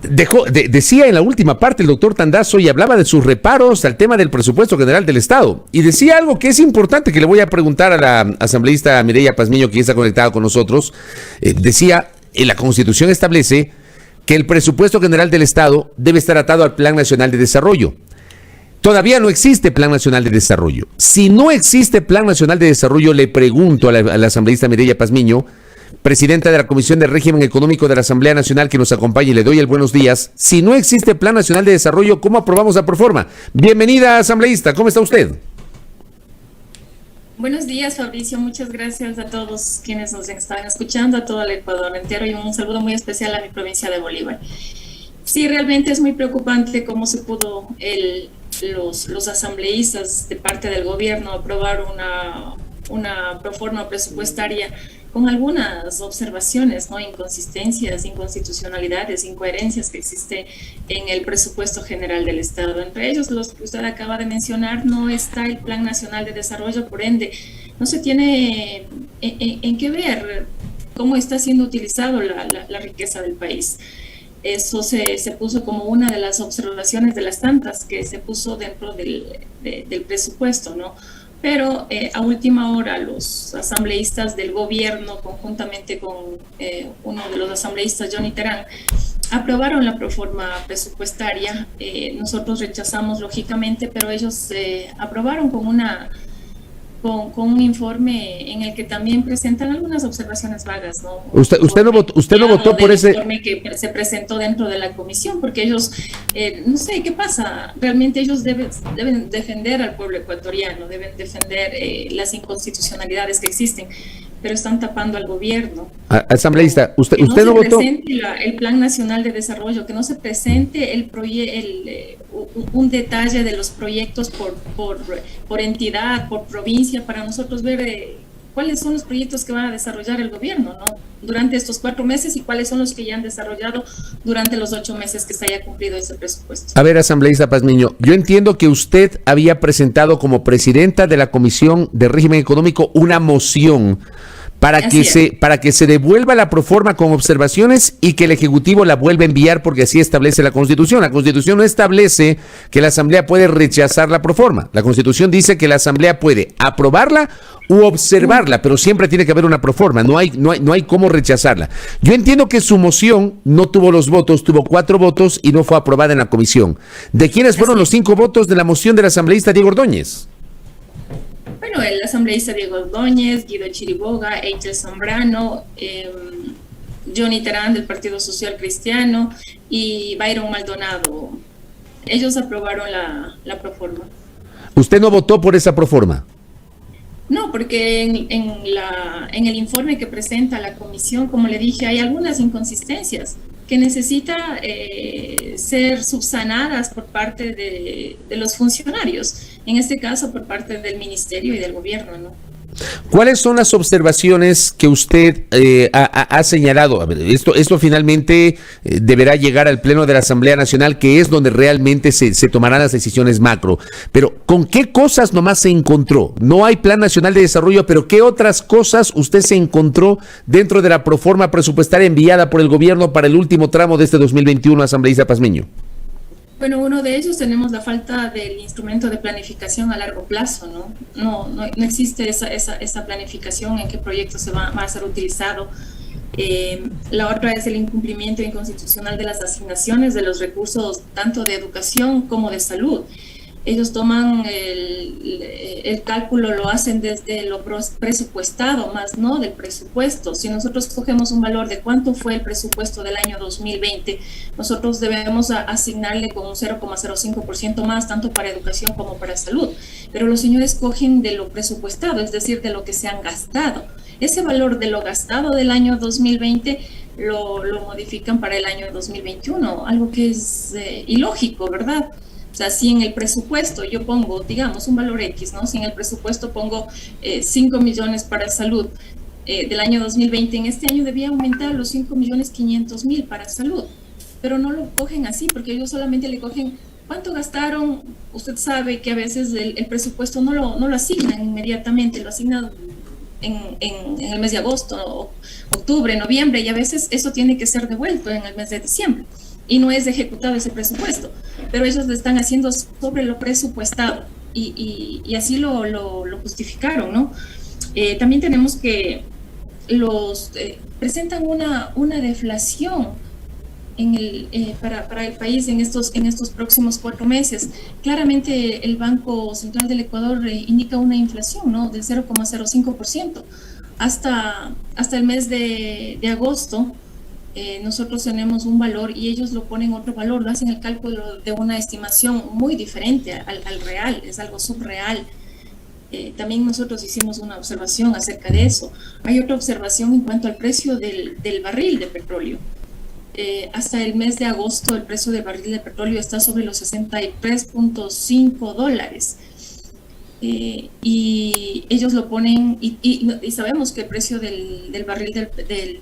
decía en la última parte el doctor Tandazo y hablaba de sus reparos al tema del presupuesto general del Estado. Y decía algo que es importante, que le voy a preguntar a la asambleísta Mireya Pazmiño, que está conectada con nosotros. Decía, la Constitución establece que el presupuesto general del Estado debe estar atado al Plan Nacional de Desarrollo. Todavía no existe Plan Nacional de Desarrollo. Si no existe Plan Nacional de Desarrollo, le pregunto a la asambleísta Mireya Pazmiño, presidenta de la Comisión de Régimen Económico de la Asamblea Nacional, que nos acompaña, y le doy el buenos días. Si no existe Plan Nacional de Desarrollo, ¿cómo aprobamos la proforma? Bienvenida, asambleísta, ¿cómo está usted? Buenos días, Fabricio. Muchas gracias a todos quienes nos están escuchando, a todo el Ecuador entero, y un saludo muy especial a mi provincia de Bolívar. Sí, realmente es muy preocupante cómo se pudo los asambleístas de parte del gobierno aprobar una proforma presupuestaria con algunas observaciones, ¿no? Inconsistencias, inconstitucionalidades, incoherencias que existe en el presupuesto general del Estado. Entre ellos, los que usted acaba de mencionar, no está el Plan Nacional de Desarrollo, por ende, no se tiene en qué ver cómo está siendo utilizado la riqueza del país. Eso se puso como una de las observaciones de las tantas que se puso dentro del presupuesto, ¿no? Pero a última hora los asambleístas del gobierno, conjuntamente con uno de los asambleístas, Johnny Terán, aprobaron la proforma presupuestaria. Nosotros rechazamos, lógicamente, pero ellos aprobaron con un informe en el que también presentan algunas observaciones vagas, ¿no? Usted no votó por ese informe que se presentó dentro de la comisión, porque ellos, no sé qué pasa, realmente ellos deben defender al pueblo ecuatoriano, deben defender las inconstitucionalidades que existen, pero están tapando al gobierno. Asambleísta, usted no votó. Que no se presente el Plan Nacional de Desarrollo, que no se presente un detalle de los proyectos por entidad, por provincia, para nosotros ver cuáles son los proyectos que va a desarrollar el gobierno, ¿no? Durante estos 4 meses, y cuáles son los que ya han desarrollado durante los 8 meses que se haya cumplido ese presupuesto. A ver, asambleísta Pazmiño, yo entiendo que usted había presentado como presidenta de la Comisión de Régimen Económico una moción para que se devuelva la proforma con observaciones y que el Ejecutivo la vuelva a enviar, porque así establece la Constitución. La Constitución no establece que la Asamblea puede rechazar la proforma. La Constitución dice que la Asamblea puede aprobarla u observarla, pero siempre tiene que haber una proforma, no hay cómo rechazarla. Yo entiendo que su moción no tuvo los votos, tuvo 4 votos y no fue aprobada en la comisión. ¿De quiénes fueron los 5 votos de la moción del asambleísta Diego Ordóñez? Bueno, el asambleísta Diego Ordóñez, Guido Chiriboga, Eichel Zambrano, Johnny Terán del Partido Social Cristiano y Byron Maldonado. Ellos aprobaron la proforma. ¿Usted no votó por esa proforma? No, porque en el informe que presenta la comisión, como le dije, hay algunas inconsistencias que necesitan ser subsanadas por parte de los funcionarios, en este caso por parte del ministerio y del gobierno, ¿no? ¿Cuáles son las observaciones que usted ha señalado? A ver, esto finalmente deberá llegar al Pleno de la Asamblea Nacional, que es donde realmente se tomarán las decisiones macro. Pero, ¿con qué cosas nomás se encontró? No hay Plan Nacional de Desarrollo, pero ¿qué otras cosas usted se encontró dentro de la proforma presupuestaria enviada por el gobierno para el último tramo de este 2021, asambleísta Pazmiño? Bueno, uno de ellos tenemos la falta del instrumento de planificación a largo plazo, ¿no? No existe esa planificación en qué proyecto va a ser utilizado. La otra es el incumplimiento inconstitucional de las asignaciones de los recursos tanto de educación como de salud. Ellos toman el cálculo, lo hacen desde lo presupuestado, más no del presupuesto. Si nosotros cogemos un valor de cuánto fue el presupuesto del año 2020, nosotros debemos asignarle con un 0,05% más, tanto para educación como para salud. Pero los señores cogen de lo presupuestado, es decir, de lo que se han gastado. Ese valor de lo gastado del año 2020 lo modifican para el año 2021, algo que es ilógico, ¿verdad? O sea, si en el presupuesto yo pongo, digamos, un valor X, ¿no? Si en el presupuesto pongo 5 millones para salud del año 2020, en este año debía aumentar los 5.500.000 para salud. Pero no lo cogen así, porque ellos solamente le cogen cuánto gastaron. Usted sabe que a veces el presupuesto no lo asignan inmediatamente, lo asignan en el mes de agosto, octubre, noviembre, y a veces eso tiene que ser devuelto en el mes de diciembre. y no es ejecutado ese presupuesto, pero ellos lo están haciendo sobre lo presupuestado y así lo justificaron, ¿no? También tenemos que presentan una deflación para el país en estos próximos 4 meses. Claramente el Banco Central del Ecuador indica una inflación, ¿no?, del 0,05%. Hasta el mes de agosto nosotros tenemos un valor y ellos lo ponen otro valor, lo hacen el cálculo de una estimación muy diferente al real, es algo subreal. También nosotros hicimos una observación acerca de eso. Hay otra observación en cuanto al precio del barril de petróleo. Hasta el mes de agosto el precio del barril de petróleo está sobre los $63.5. Y ellos lo ponen, y sabemos que el precio del barril del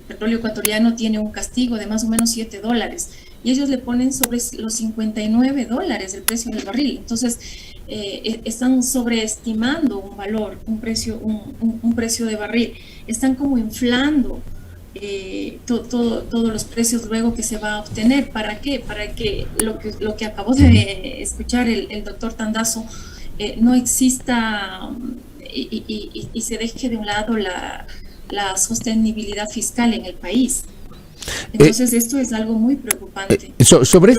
petróleo ecuatoriano tiene un castigo de más o menos $7, y ellos le ponen sobre los $59 el precio del barril. Entonces están sobreestimando un valor, un precio de barril, están como inflando todos los precios luego que se va a obtener. ¿Para qué? Para que lo que acabó de escuchar el doctor Tandazo no exista y se deje de un lado la sostenibilidad fiscal en el país. Entonces esto es algo muy preocupante. Sobre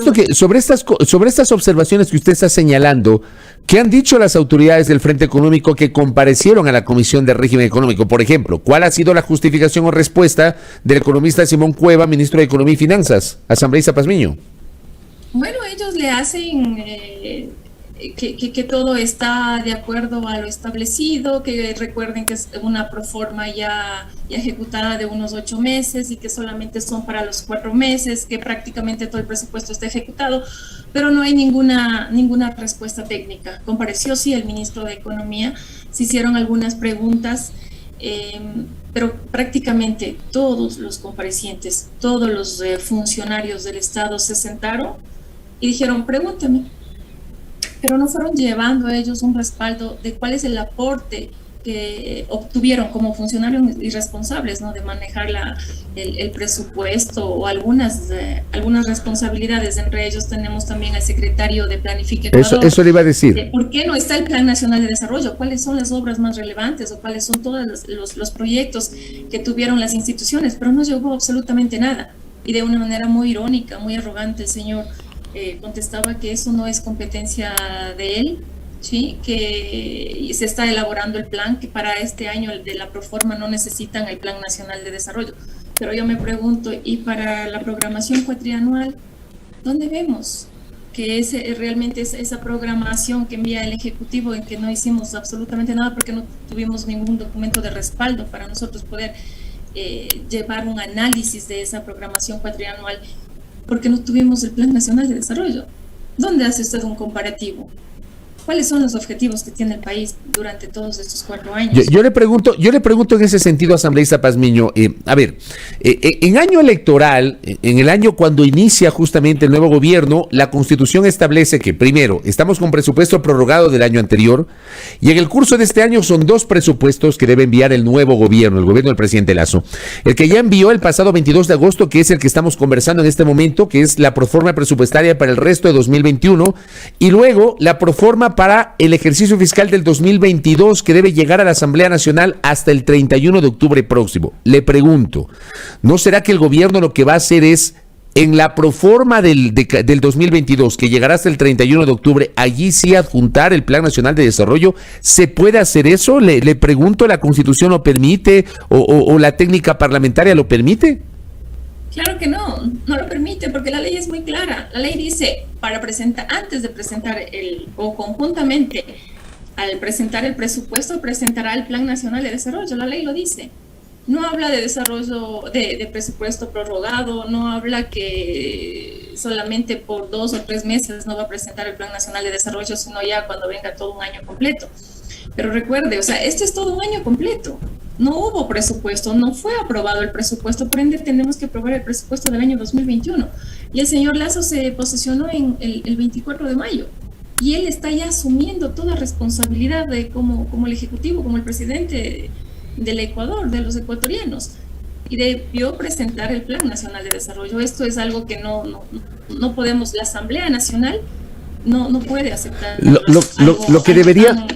estas observaciones que usted está señalando, ¿qué han dicho las autoridades del Frente Económico que comparecieron a la Comisión de Régimen Económico? Por ejemplo, ¿cuál ha sido la justificación o respuesta del economista Simón Cueva, ministro de Economía y Finanzas, asambleísta Pazmiño? Bueno, ellos le hacen que todo está de acuerdo a lo establecido, que recuerden que es una proforma ya ejecutada de unos 8 meses y que solamente son para los 4 meses, que prácticamente todo el presupuesto está ejecutado, pero no hay ninguna respuesta técnica. Compareció sí el ministro de Economía, se hicieron algunas preguntas, pero prácticamente todos los comparecientes, todos los funcionarios del Estado se sentaron y dijeron, pregúntame. Pero no fueron llevando a ellos un respaldo de cuál es el aporte que obtuvieron como funcionarios irresponsables, ¿no?, de manejar el presupuesto o algunas responsabilidades. Entre ellos tenemos también al secretario de Planificación. Eso le iba a decir. ¿Por qué no está el Plan Nacional de Desarrollo? ¿Cuáles son las obras más relevantes o cuáles son todos los proyectos que tuvieron las instituciones? Pero no llegó absolutamente nada. Y de una manera muy irónica, muy arrogante, el señor contestaba que eso no es competencia de él, ¿sí?, que se está elaborando el plan, que para este año de la proforma no necesitan el Plan Nacional de Desarrollo. Pero yo me pregunto, ¿y para la programación cuatrianual, dónde vemos que realmente es esa programación que envía el Ejecutivo, en que no hicimos absolutamente nada porque no tuvimos ningún documento de respaldo para nosotros poder llevar un análisis de esa programación cuatrianual? Porque no tuvimos el Plan Nacional de Desarrollo. ¿Dónde hace usted un comparativo? ¿Cuáles son los objetivos que tiene el país durante todos estos 4 años? Yo le pregunto en ese sentido, asambleísta Pazmiño, en año electoral, en el año cuando inicia justamente el nuevo gobierno, la Constitución establece que, primero, estamos con presupuesto prorrogado del año anterior, y en el curso de este año son 2 presupuestos que debe enviar el nuevo gobierno, el gobierno del presidente Lasso. El que ya envió el pasado 22 de agosto, que es el que estamos conversando en este momento, que es la proforma presupuestaria para el resto de 2021, y luego la proforma para el ejercicio fiscal del 2022 que debe llegar a la Asamblea Nacional hasta el 31 de octubre próximo. Le pregunto, ¿no será que el gobierno lo que va a hacer es, en la proforma del 2022, que llegará hasta el 31 de octubre, allí sí adjuntar el Plan Nacional de Desarrollo? ¿Se puede hacer eso? Le pregunto, ¿la Constitución lo permite o la técnica parlamentaria lo permite? Claro que no lo permite, porque la ley es muy clara. La ley dice, antes de presentar o conjuntamente al presentar el presupuesto, presentará el Plan Nacional de Desarrollo. La ley lo dice. No habla de desarrollo, de presupuesto prorrogado, no habla que solamente por 2 o 3 meses no va a presentar el Plan Nacional de Desarrollo, sino ya cuando venga todo un año completo. Pero recuerde, esto es todo un año completo. No hubo presupuesto, no fue aprobado el presupuesto, por ende tenemos que aprobar el presupuesto del año 2021. Y el señor Lasso se posesionó en el 24 de mayo. Y él está ya asumiendo toda responsabilidad como el Ejecutivo, como el presidente del Ecuador, de los ecuatorianos. y debió presentar el Plan Nacional de Desarrollo. Esto es algo que no podemos, la Asamblea Nacional no puede aceptar. Lo que debería...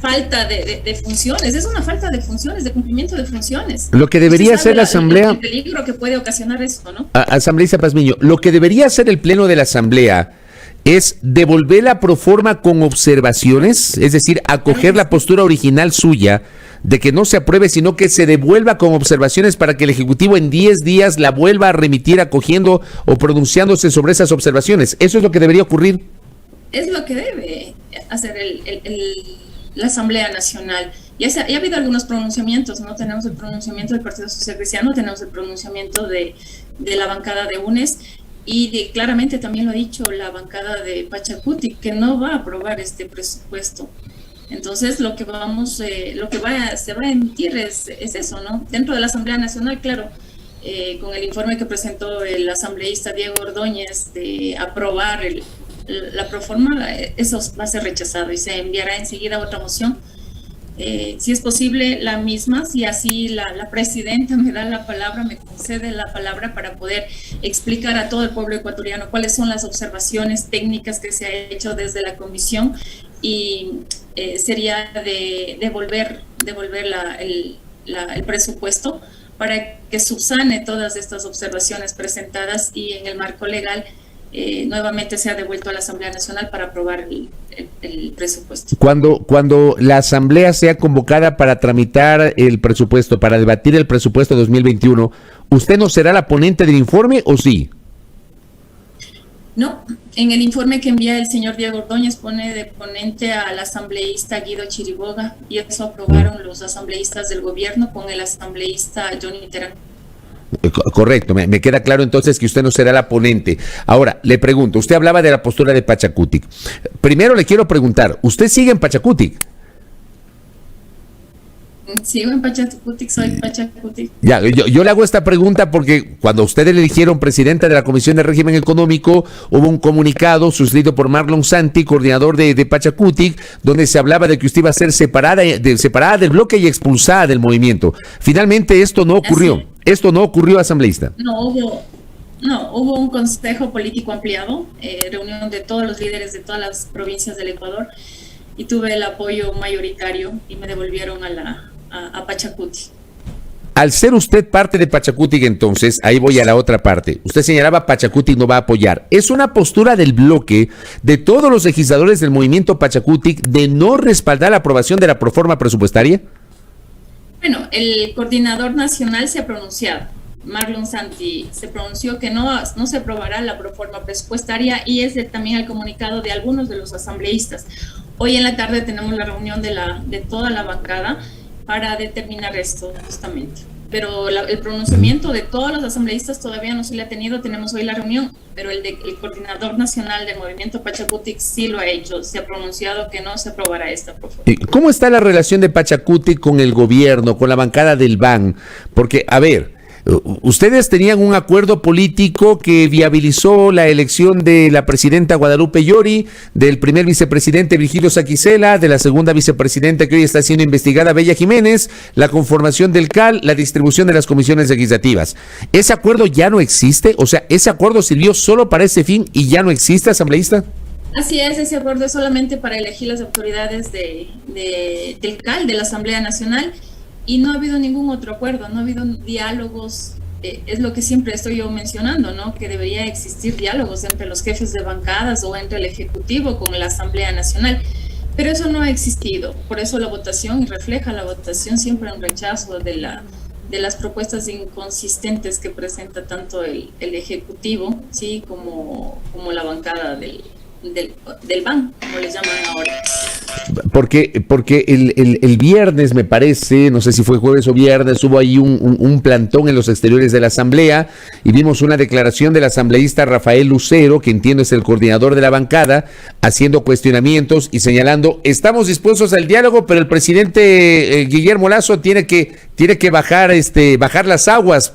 falta de funciones, es una falta de funciones, de cumplimiento de funciones. Lo que debería hacer la Asamblea... El peligro que puede ocasionar eso, ¿no? Asambleísta Pazmiño, lo que debería hacer el Pleno de la Asamblea es devolver la proforma con observaciones, es decir, acoger la postura original suya de que no se apruebe, sino que se devuelva con observaciones para que el Ejecutivo en 10 días la vuelva a remitir acogiendo o pronunciándose sobre esas observaciones. ¿Eso es lo que debería ocurrir? Es lo que debe hacer la Asamblea Nacional. Ya ha habido algunos pronunciamientos, ¿no? Tenemos el pronunciamiento del Partido Social Cristiano, tenemos el pronunciamiento de la bancada de UNES, y claramente también lo ha dicho la bancada de Pachacutic, que no va a aprobar este presupuesto. Entonces lo que se va a emitir es eso, ¿no? Dentro de la Asamblea Nacional, claro, con el informe que presentó el asambleísta Diego Ordóñez de aprobar la proforma, eso va a ser rechazado y se enviará enseguida otra moción. Si es posible, la misma, si así la presidenta me da la palabra, me concede la palabra para poder explicar a todo el pueblo ecuatoriano cuáles son las observaciones técnicas que se ha hecho desde la comisión, y sería de devolver el presupuesto para que subsane todas estas observaciones presentadas y en el marco legal nuevamente se ha devuelto a la Asamblea Nacional para aprobar el presupuesto. Cuando la Asamblea sea convocada para tramitar el presupuesto, para debatir el presupuesto 2021, ¿usted no será la ponente del informe o sí? No, en el informe que envía el señor Diego Ordóñez pone de ponente al asambleísta Guido Chiriboga, y eso aprobaron los asambleístas del gobierno con el asambleísta Johnny Terán. Correcto, me queda claro entonces que usted no será la ponente. Ahora, le pregunto, usted hablaba de la postura de Pachacutic. Primero le quiero preguntar, ¿usted sigue en Pachacutic? Sigo en Pachacutic, soy Pachacutic. Ya, yo le hago esta pregunta porque cuando ustedes le eligieron presidenta de la Comisión de Régimen Económico, hubo un comunicado suscrito por Marlon Santi, coordinador de Pachacutic, donde se hablaba de que usted iba a ser separada del bloque y expulsada del movimiento. Finalmente esto no ocurrió. Esto no ocurrió, asambleísta. No, hubo un consejo político ampliado, reunión de todos los líderes de todas las provincias del Ecuador, y tuve el apoyo mayoritario y me devolvieron a Pachacutic. Al ser usted parte de Pachacutic, entonces, ahí voy a la otra parte. Usted señalaba Pachacutic no va a apoyar. ¿Es una postura del bloque de todos los legisladores del movimiento Pachacutic de no respaldar la aprobación de la proforma presupuestaria? Bueno, el coordinador nacional se ha pronunciado. Marlon Santi se pronunció que no se aprobará la proforma presupuestaria, y es también el comunicado de algunos de los asambleístas. Hoy en la tarde tenemos la reunión de toda la bancada para determinar esto justamente. Pero el pronunciamiento de todos los asambleístas todavía no se le ha tenido. Tenemos hoy la reunión, pero el coordinador nacional del movimiento Pachacutic sí lo ha hecho. Se ha pronunciado que no se aprobará esta proforma. ¿Cómo está la relación de Pachacutic con el gobierno, con la bancada del BAN? Porque, a ver, ustedes tenían un acuerdo político que viabilizó la elección de la presidenta Guadalupe Llori, del primer vicepresidente Virgilio Saquicela, de la segunda vicepresidenta que hoy está siendo investigada, Bella Jiménez, la conformación del CAL, la distribución de las comisiones legislativas. ¿Ese acuerdo ya no existe? O sea, ¿ese acuerdo sirvió solo para ese fin y ya no existe, asambleísta? Así es, ese acuerdo es solamente para elegir las autoridades del CAL, de la Asamblea Nacional. Y no ha habido ningún otro acuerdo, no ha habido diálogos, es lo que siempre estoy yo mencionando, ¿no? Que debería existir diálogos entre los jefes de bancadas o entre el Ejecutivo con la Asamblea Nacional, pero eso no ha existido. Por eso la votación, y refleja la votación siempre un rechazo de las propuestas inconsistentes que presenta tanto el Ejecutivo, ¿sí? como la bancada del BAN, como les llaman ahora. Porque el viernes, me parece, no sé si fue jueves o viernes, hubo ahí un plantón en los exteriores de la Asamblea y vimos una declaración del asambleísta Rafael Lucero, que entiendo es el coordinador de la bancada, haciendo cuestionamientos y señalando: estamos dispuestos al diálogo, pero el presidente Guillermo Lasso tiene que bajar las aguas,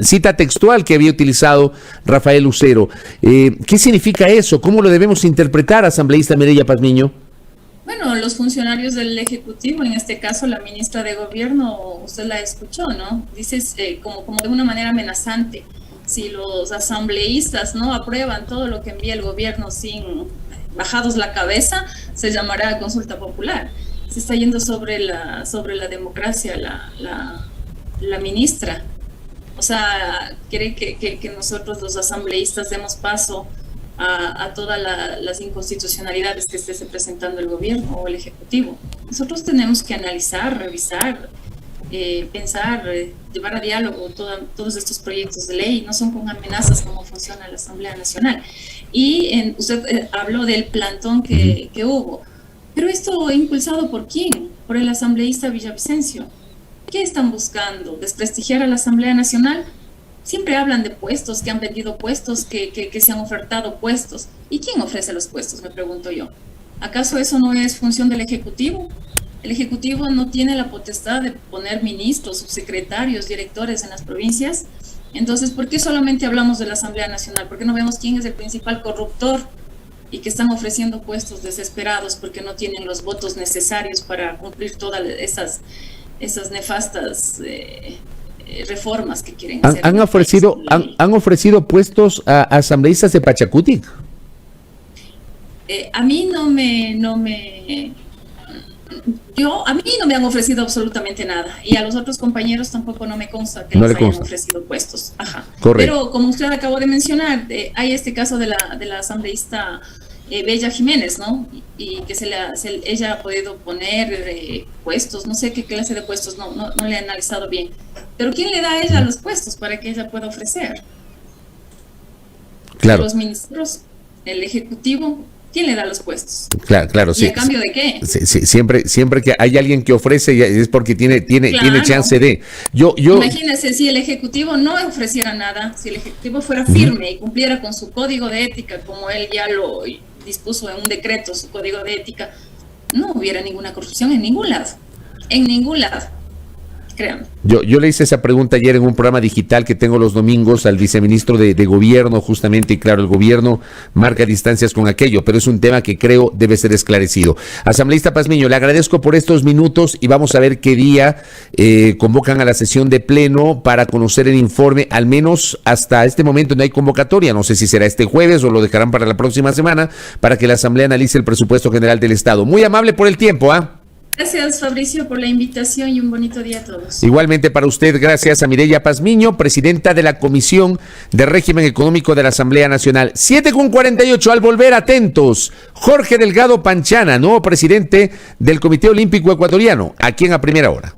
cita textual que había utilizado Rafael Lucero. ¿Qué significa eso? ¿Cómo lo debemos interpretar, asambleísta Mireya Pazmiño? Bueno, los funcionarios del Ejecutivo, en este caso la ministra de Gobierno, usted la escuchó, ¿no? Dices como de una manera amenazante, si los asambleístas no aprueban todo lo que envía el gobierno sin bajados la cabeza, se llamará consulta popular. Se está yendo sobre la democracia la ministra. O sea, quiere que nosotros los asambleístas demos paso a todas las inconstitucionalidades que esté presentando el gobierno o el Ejecutivo. Nosotros tenemos que analizar, revisar, pensar, llevar a diálogo todos estos proyectos de ley. No son con amenazas como funciona la Asamblea Nacional. Y usted habló del plantón que hubo. Pero esto impulsado ¿por quién? Por el asambleísta Villavicencio. ¿Qué están buscando? ¿Desprestigiar a la Asamblea Nacional? Siempre hablan de puestos, que han vendido puestos, que se han ofertado puestos. ¿Y quién ofrece los puestos? Me pregunto yo. ¿Acaso eso no es función del Ejecutivo? El Ejecutivo no tiene la potestad de poner ministros, subsecretarios, directores en las provincias. Entonces, ¿por qué solamente hablamos de la Asamblea Nacional? ¿Por qué no vemos quién es el principal corruptor y que están ofreciendo puestos desesperados porque no tienen los votos necesarios para cumplir todas esas nefastas reformas que quieren hacer? ¿Han ofrecido puestos a asambleístas de Pachacuti? A mí no me han ofrecido absolutamente nada, y a los otros compañeros tampoco no me consta que les hayan ofrecido puestos. Ajá. Correcto. Pero como usted acabó de mencionar, hay este caso de la asambleísta Bella Jiménez, ¿no? Y que ella ha podido poner puestos, no sé qué clase de puestos, no le he analizado bien. Pero ¿quién le da a ella los puestos para que ella pueda ofrecer? Claro. Los ministros, el Ejecutivo. ¿Quién le da los puestos? Claro, sí. ¿Y a cambio de qué? Sí, siempre que hay alguien que ofrece es porque tiene chance de. Imagínese si el Ejecutivo no ofreciera nada, si el Ejecutivo fuera firme y cumpliera con su código de ética, como él ya lo dispuso en un decreto, su código de ética, no hubiera ninguna corrupción en ningún lado. En ningún lado. Créanme. Yo le hice esa pregunta ayer en un programa digital que tengo los domingos al viceministro de Gobierno, justamente, y claro, el gobierno marca distancias con aquello, pero es un tema que creo debe ser esclarecido. Asambleísta Pazmiño, le agradezco por estos minutos y vamos a ver qué día convocan a la sesión de pleno para conocer el informe. Al menos hasta este momento no hay convocatoria, no sé si será este jueves o lo dejarán para la próxima semana para que la Asamblea analice el presupuesto general del Estado. Muy amable por el tiempo, ¿ah? Gracias, Fabricio, por la invitación y un bonito día a todos. Igualmente para usted, gracias a Mireya Pazmiño, presidenta de la Comisión de Régimen Económico de la Asamblea Nacional. 7:48, al volver, atentos. Jorge Delgado Panchana, nuevo presidente del Comité Olímpico Ecuatoriano, aquí en A Primera Hora.